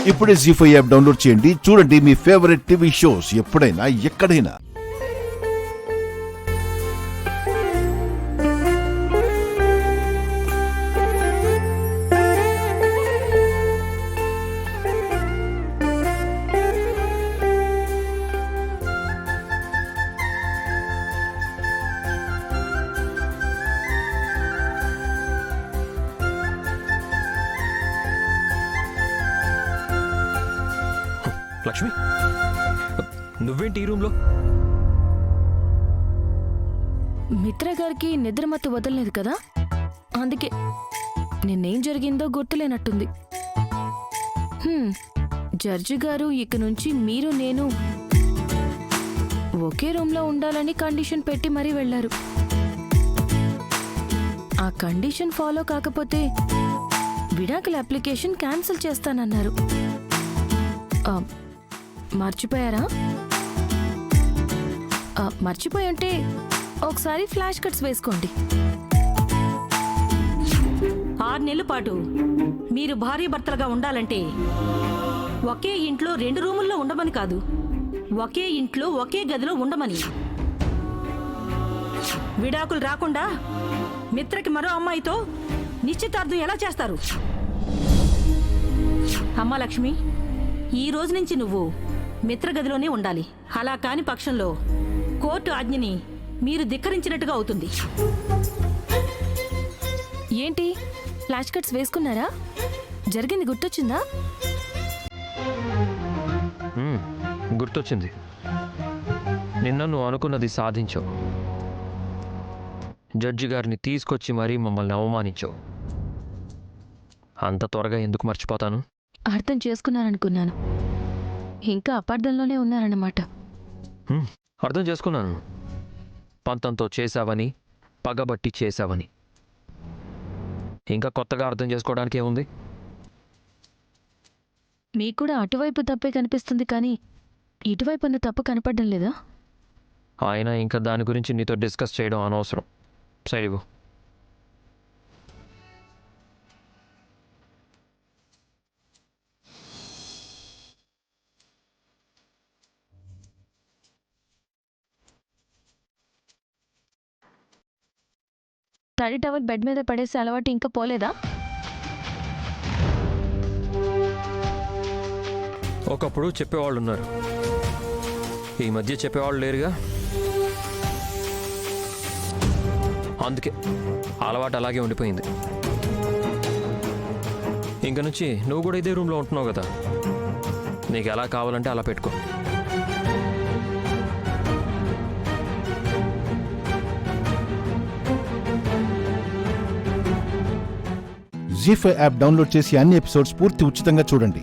ఇప్పుడే జీ5 app download చేయండి. చూడండి మీ ఫేవరెట్ టీవీ షోస్ ఎప్పుడైనా ఎక్కడైనా. లక్ష్మి, నువ్వేంటి ఈ రూమ్లో? మిత్ర గారికి నిద్రమత్తు వదలలేదు కదా, అందుకే నిన్నేం జరిగిందో గుర్తులేనట్టుంది. జడ్జి గారు ఇక నుంచి మీరు నేను ఒకే రూమ్లో ఉండాలని కండిషన్ పెట్టి మరీ వెళ్లారు. ఆ కండిషన్ ఫాలో కాకపోతే విడాకుల అప్లికేషన్ క్యాన్సిల్ చేస్తానన్నారు. మర్చిపోయారా? మర్చిపోయి ఉంటే ఒకసారి ఫ్లాష్ కట్స్ వేసుకోండి. 6 నెలల పాటు మీరు భార్యాభర్తలుగా ఉండాలంటే ఒకే ఇంట్లో 2 రూముల్లో ఉండమని కాదు, ఒకే ఇంట్లో ఒకే గదిలో ఉండమని. విడాకులు రాకుండా మిత్రకి మరో అమ్మాయితో నిశ్చితార్థం ఎలా చేస్తారు? అమ్మా లక్ష్మి, ఈ రోజు నుంచి నువ్వు మిత్ర గదిలోనే ఉండాలి. అలా కాని పక్షంలో కోర్టు ఆజ్ఞని మీరు ధిక్కరించినట్టుగా అవుతుంది. ఏంటి ఫ్లాష్ కట్స్ వేసుకున్నారా? జరిగింది గుర్తొచ్చిందా? గుర్తొచ్చింది. నిన్న నువ్వు అనుకున్నది సాధించావు. జడ్జి గారిని తీసుకొచ్చి మరీ మమ్మల్ని అవమానించావు. అంత త్వరగా ఎందుకు మర్చిపోతాను? అర్థం చేసుకున్నాననుకున్నాను, ఇంకా అపార్థంలోనే ఉన్నారన్నమాట. అర్థం చేసుకున్నాను. పంతంతో చేశావని, పగబట్టి చేశావని. ఇంకా కొత్తగా అర్థం చేసుకోవడానికి ఏముంది? మీకు కూడా అటువైపు తప్పే కనిపిస్తుంది, కానీ ఇటువైపు అన్న తప్పు కనపడడం లేదా? ఆయన ఇంకా దాని గురించి నీతో డిస్కస్ చేయడం అనవసరం. సరిగు. తడి టవల్ బెడ్ మీద పడేసే అలవాటు ఇంకా పోలేదా? ఒకప్పుడు చెప్పేవాళ్ళు ఉన్నారు, ఈ మధ్య చెప్పేవాళ్ళు లేరుగా. అందుకే అలవాటు అలాగే ఉండిపోయింది. ఇంక నుంచి నువ్వు కూడా ఇదే రూమ్లో ఉంటున్నావు కదా, నీకు ఎలా కావాలంటే అలా పెట్టుకో. జీ5 యాప్ డౌన్లోడ్ చేసి అన్ని ఎపిసోడ్స్ పూర్తి ఉచితంగా చూడండి.